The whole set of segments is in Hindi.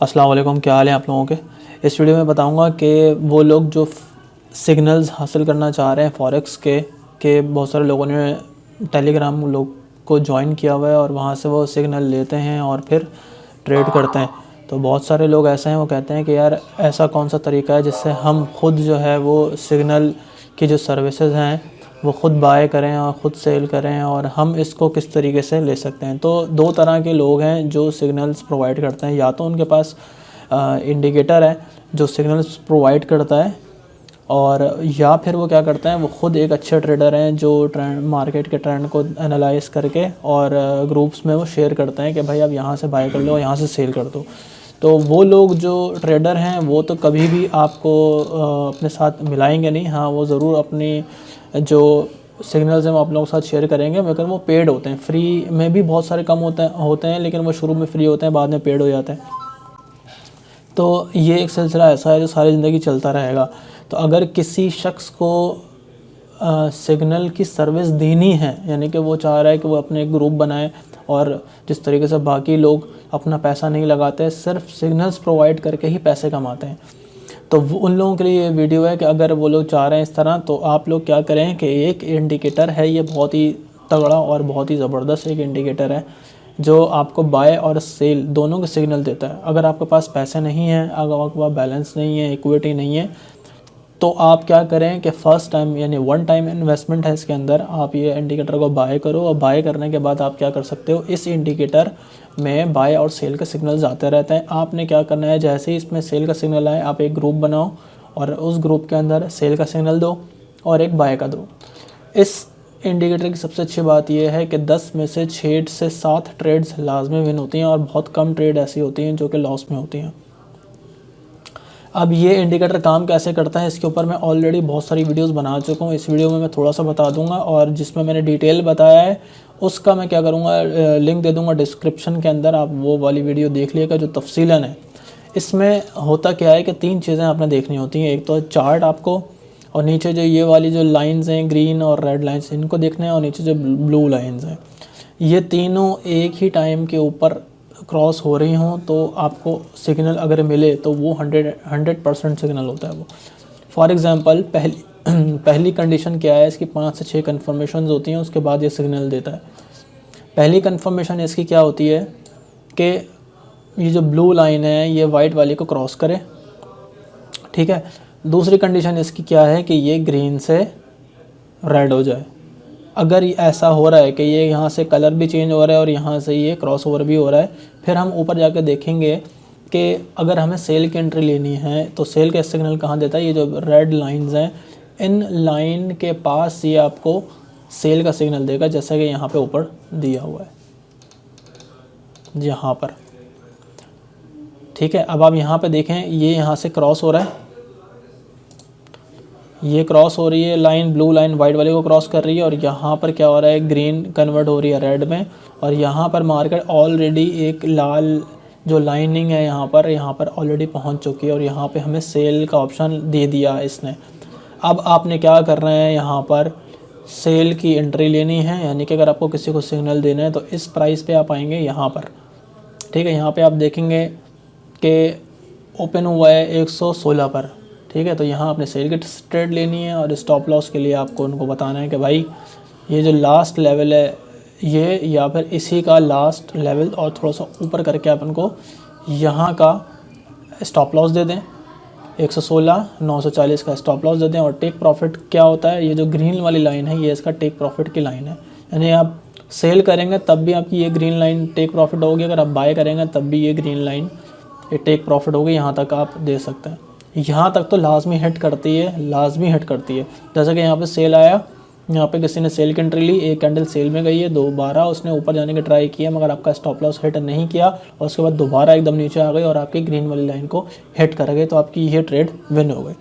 अस्सलाम वालेकुम, क्या हाल है आप लोगों के। इस वीडियो में बताऊंगा कि वो लोग जो सिग्नल्स हासिल करना चाह रहे हैं फॉरेक्स के बहुत सारे लोगों ने टेलीग्राम लोग को ज्वाइन किया हुआ है और वहाँ से वो सिग्नल लेते हैं और फिर ट्रेड करते हैं। तो बहुत सारे लोग ऐसे हैं, वो कहते हैं कि यार ऐसा कौन सा तरीका है जिससे हम खुद जो है वो सिग्नल की जो सर्विसेज हैं वो ख़ुद बाय करें और ख़ुद सेल करें, और हम इसको किस तरीके से ले सकते हैं। तो दो तरह के लोग हैं जो सिग्नल्स प्रोवाइड करते हैं। या तो उनके पास इंडिकेटर है जो सिग्नल्स प्रोवाइड करता है, और या फिर वो क्या करते हैं, वो ख़ुद एक अच्छे ट्रेडर हैं जो ट्रेंड मार्केट के ट्रेंड को एनालाइज करके और ग्रुप्स में वो शेयर करते हैं कि भाई आप यहाँ से बाय कर लो, यहाँ से सेल कर दो। तो वो लोग जो ट्रेडर हैं वो तो कभी भी आपको अपने साथ मिलाएंगे नहीं। हाँ, वो ज़रूर अपनी जो सिग्नल्स हैं वो आप लोगों के साथ शेयर करेंगे, मगर वो पेड होते हैं। फ्री में भी बहुत सारे कम होते हैं, लेकिन वो शुरू में फ्री होते हैं, बाद में पेड हो जाते हैं। तो ये एक सिलसिला ऐसा है जो सारी ज़िंदगी चलता रहेगा। तो अगर किसी शख्स को सिग्नल की सर्विस देनी है, यानी कि वो चाह रहा है कि वो अपने ग्रुप बनाए, और जिस तरीके से बाकी लोग अपना पैसा नहीं लगाते, सिर्फ सिग्नल्स प्रोवाइड करके ही पैसे कमाते हैं, तो उन लोगों के लिए ये वीडियो है कि अगर वो लोग चाह रहे हैं इस तरह, तो आप लोग क्या करें कि एक इंडिकेटर है, ये बहुत ही तगड़ा और बहुत ही ज़बरदस्त एक इंडिकेटर है जो आपको बाय और सेल दोनों के सिग्नल देता है। अगर आपके पास पैसे नहीं हैं, अगर आपके पास बैलेंस नहीं है, इक्विटी नहीं है, तो आप क्या करें कि फ़र्स्ट टाइम यानी वन टाइम इन्वेस्टमेंट है इसके अंदर, आप ये इंडिकेटर को बाय करो, और बाय करने के बाद आप क्या कर सकते हो, इस इंडिकेटर में बाय और सेल के सिग्नल्स आते रहते हैं। आपने क्या करना है, जैसे ही इसमें सेल का सिग्नल आए आप एक ग्रुप बनाओ और उस ग्रुप के अंदर सेल का सिग्नल दो और एक बाय का दो। इस इंडिकेटर की सबसे अच्छी बात यह है कि 10 में से 6 से 7 ट्रेड्स लाजमी विन होती हैं, और बहुत कम ट्रेड ऐसी होती हैं जो कि लॉस में होती हैं। अब ये इंडिकेटर काम कैसे करता है, इसके ऊपर मैं ऑलरेडी बहुत सारी वीडियोस बना चुका हूँ। इस वीडियो में मैं थोड़ा सा बता दूंगा, और जिसमें मैंने डिटेल बताया है उसका मैं क्या करूँगा, लिंक दे दूँगा डिस्क्रिप्शन के अंदर, आप वो वाली वीडियो देख लिएगा जो तफसीलन है। इसमें होता क्या है कि 3 चीज़ें आपने देखनी होती हैं। एक तो चार्ट आपको, और नीचे जो ये वाली जो लाइन्स हैं ग्रीन और रेड लाइन्स, इनको देखना है, और नीचे जो ब्लू लाइन्स हैं, ये तीनों एक ही टाइम के ऊपर क्रॉस हो रही हों तो आपको सिग्नल अगर मिले तो वो 100% सिग्नल होता है वो। फॉर एग्ज़ाम्पल पहली कंडीशन क्या है इसकी, 5 से 6 कन्फर्मेशन होती हैं, उसके बाद ये सिग्नल देता है। पहली कन्फर्मेशन इसकी क्या होती है कि ये जो ब्लू लाइन है ये वाइट वाली को क्रॉस करे, ठीक है। दूसरी कंडीशन इसकी क्या है कि ये ग्रीन से रेड हो जाए। अगर ऐसा हो रहा है कि ये यहाँ से कलर भी चेंज हो रहा है और यहाँ से ये क्रॉस ओवर भी हो रहा है, फिर हम ऊपर जाकर देखेंगे कि अगर हमें सेल की एंट्री लेनी है तो सेल का सिग्नल कहाँ देता है, ये जो रेड लाइंस हैं इन लाइन के पास ये आपको सेल का सिग्नल देगा, जैसा कि यहाँ पे ऊपर दिया हुआ है, यहाँ पर, ठीक है। अब आप यहाँ पे देखें, ये यहाँ से क्रॉस हो रहा है, ये क्रॉस हो रही है लाइन, ब्लू लाइन वाइट वाले को क्रॉस कर रही है, और यहाँ पर क्या हो रहा है, ग्रीन कन्वर्ट हो रही है रेड में, और यहाँ पर मार्केट ऑलरेडी एक लाल जो लाइनिंग है यहाँ पर ऑलरेडी पहुँच चुकी है, और यहाँ पे हमें सेल का ऑप्शन दे दिया इसने। अब आपने क्या करना है, यहाँ पर सेल की एंट्री लेनी है, यानी कि अगर आपको किसी को सिग्नल देना है तो इस प्राइस पे आप आएंगे यहाँ पर, ठीक है। यहाँ पे आप देखेंगे कि ओपन हुआ है 116 पर, ठीक है। तो यहाँ आपने सेल की ट्रेड लेनी है, और स्टॉप लॉस के लिए आपको उनको बताना है कि भाई ये जो लास्ट लेवल है ये, या फिर इसी का लास्ट लेवल और थोड़ा सा ऊपर करके आप उनको यहाँ का स्टॉप लॉस दे दें, 116,940 का स्टॉप लॉस दे दें। और टेक प्रॉफिट क्या होता है, ये जो ग्रीन वाली लाइन है ये इसका टेक प्रॉफिट की लाइन है, यानी आप सेल करेंगे तब भी आपकी ये ग्रीन लाइन टेक प्रॉफिट होगी, अगर आप बाय करेंगे तब भी ये ग्रीन लाइन ये टेक प्रॉफिट होगी, यहाँ तक आप दे सकते हैं। यहाँ तक तो लाजमी हिट करती है, लाजमी हिट करती है। जैसा कि यहाँ पे सेल आया, यहाँ पे किसी ने सेल की एंट्री ली, एक कैंडल सेल में गई है, दोबारा उसने ऊपर जाने की ट्राई किया मगर आपका स्टॉप लॉस हिट नहीं किया, और उसके बाद दोबारा एकदम नीचे आ गई और आपकी ग्रीन वाली लाइन को हिट कर गई, तो आपकी ये ट्रेड विन हो गई।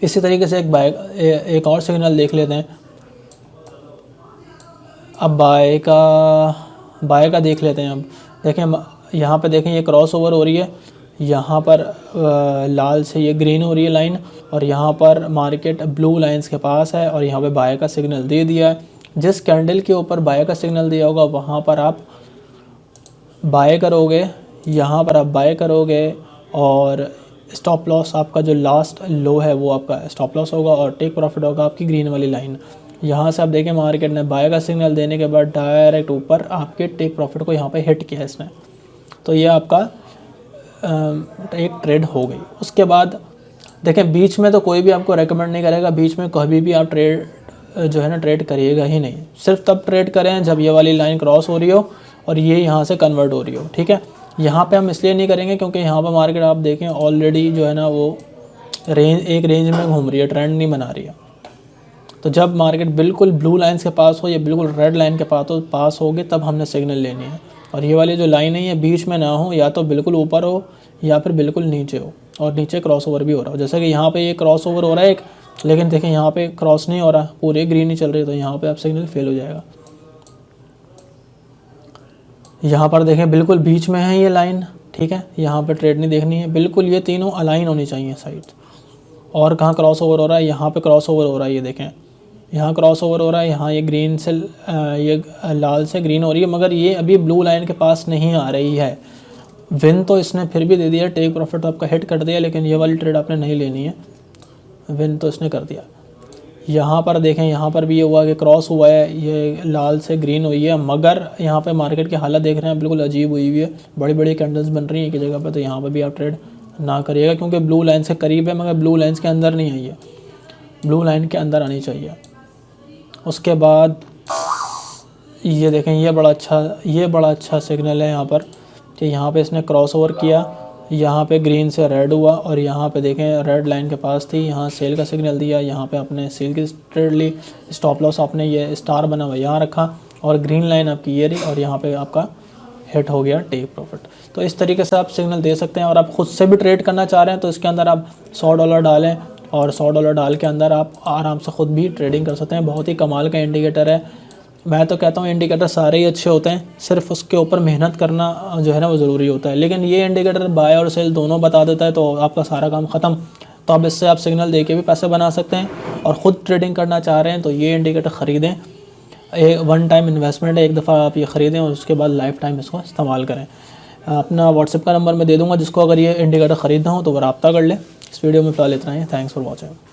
इसी तरीके से एक और सिग्नल देख लेते हैं। अब बाय का देख लेते हैं। अब देखें यहाँ पे देखें, ये क्रॉस ओवर हो रही है, यहाँ पर लाल से ये ग्रीन हो रही है लाइन, और यहाँ पर मार्केट ब्लू लाइंस के पास है, और यहाँ पे बाय का सिग्नल दे दिया है। जिस कैंडल के ऊपर बाय का सिग्नल दिया होगा वहाँ पर आप बाय करोगे, यहाँ पर आप बाय करोगे और स्टॉप लॉस आपका जो लास्ट लो है वो आपका स्टॉप लॉस होगा और टेक प्रॉफिट होगा आपकी ग्रीन वाली लाइन। यहाँ से आप देखें मार्केट ने बाय का सिग्नल देने के बाद डायरेक्ट ऊपर आपके टेक प्रॉफिट को यहाँ पे हिट किया इसने, तो ये आपका एक ट्रेड हो गई। उसके बाद देखें बीच में तो कोई भी आपको रेकमेंड नहीं करेगा, बीच में कभी भी आप ट्रेड जो है ना ट्रेड करिएगा ही नहीं। सिर्फ तब ट्रेड करें जब ये वाली लाइन क्रॉस हो रही हो और ये यहाँ से कन्वर्ट हो रही हो, ठीक है। यहाँ पे हम इसलिए नहीं करेंगे क्योंकि यहाँ पर मार्केट आप देखें ऑलरेडी जो है ना वो एक रेंज में घूम रही है, ट्रेंड नहीं बना रही है। तो जब मार्केट बिल्कुल ब्लू लाइन्स के पास हो या बिल्कुल रेड लाइन के पास होगी तब हमने सिग्नल लेनी है। और ये वाली जो लाइन है ये बीच में ना हो, या तो बिल्कुल ऊपर हो या फिर बिल्कुल नीचे हो, और नीचे क्रॉस ओवर भी हो रहा हो। जैसे कि यहाँ पे ये क्रॉस ओवर हो रहा है एक, लेकिन देखें यहाँ पे क्रॉस नहीं हो रहा, पूरे ग्रीन ही चल रही है, तो यहाँ पे आप सिग्नल फेल हो जाएगा। यहाँ पर देखें बिल्कुल बीच में है ये लाइन, ठीक है, यहाँ पे ट्रेड नहीं देखनी है, बिल्कुल ये तीनों अलाइन होनी चाहिए साइड। और कहाँ क्रॉस ओवर हो रहा है, यहाँ पे क्रॉस ओवर हो रहा है, ये देखें यहाँ क्रॉस ओवर हो रहा है, यहाँ ये ग्रीन से ये लाल से ग्रीन हो रही है, मगर ये अभी ब्लू लाइन के पास नहीं आ रही है। विन तो इसने फिर भी दे दिया, टेक प्रॉफिट तो आपका हिट कर दिया, लेकिन ये वाली ट्रेड आपने नहीं लेनी है, विन तो इसने कर दिया। यहाँ पर देखें यहाँ पर भी ये हुआ कि क्रॉस हुआ है, ये लाल से ग्रीन हुई है, मगर यहाँ पे मार्केट की हालत देख रहे हैं बिल्कुल अजीब हुई हुई है, बड़ी बड़ी कैंडल्स बन रही हैं एक ही जगह पे। तो यहाँ पर भी आप ट्रेड ना करिएगा क्योंकि ब्लू लाइन से करीब है मगर ब्लू लाइन्स के अंदर नहीं आई है, ब्लू लाइन के अंदर आनी चाहिए। उसके बाद ये देखें ये बड़ा अच्छा सिग्नल है यहाँ पर कि यहाँ पे इसने क्रॉस ओवर किया, यहाँ पे ग्रीन से रेड हुआ और यहाँ पे देखें रेड लाइन के पास थी, यहाँ सेल का सिग्नल दिया, यहाँ पे आपने सेल की ट्रेड ली, स्टॉप लॉस आपने ये स्टार बना हुआ यहाँ रखा और ग्रीन लाइन आपकी ये रही और यहाँ पे आपका हिट हो गया टेक प्रॉफिट। तो इस तरीके से आप सिग्नल दे सकते हैं। और आप ख़ुद से भी ट्रेड करना चाह रहे हैं तो इसके अंदर आप $100 डालें और $100 डाल के अंदर आप आराम से ख़ुद भी ट्रेडिंग कर सकते हैं। बहुत ही कमाल का इंडिकेटर है। मैं तो कहता हूँ इंडिकेटर सारे ही अच्छे होते हैं, सिर्फ उसके ऊपर मेहनत करना जो है ना वो ज़रूरी होता है। लेकिन ये इंडिकेटर बाय और सेल दोनों बता देता है तो आपका सारा काम ख़त्म। तो अब इससे आप सिग्नल दे के भी पैसे बना सकते हैं और ख़ुद ट्रेडिंग करना चाह रहे हैं तो ये इंडिकेटर ख़रीदें। एक वन टाइम इन्वेस्टमेंट है, एक दफ़ा आप ये ख़रीदें और उसके बाद लाइफ टाइम इसको इस्तेमाल करें। अपना व्हाट्सएप का नंबर मैं दे दूँगा, जिसको अगर ये इंडिकेटर ख़रीदना हो तो वो रब्ता कर ले। इस वीडियो में फ़िलहाल इतना ही। Thanks for watching.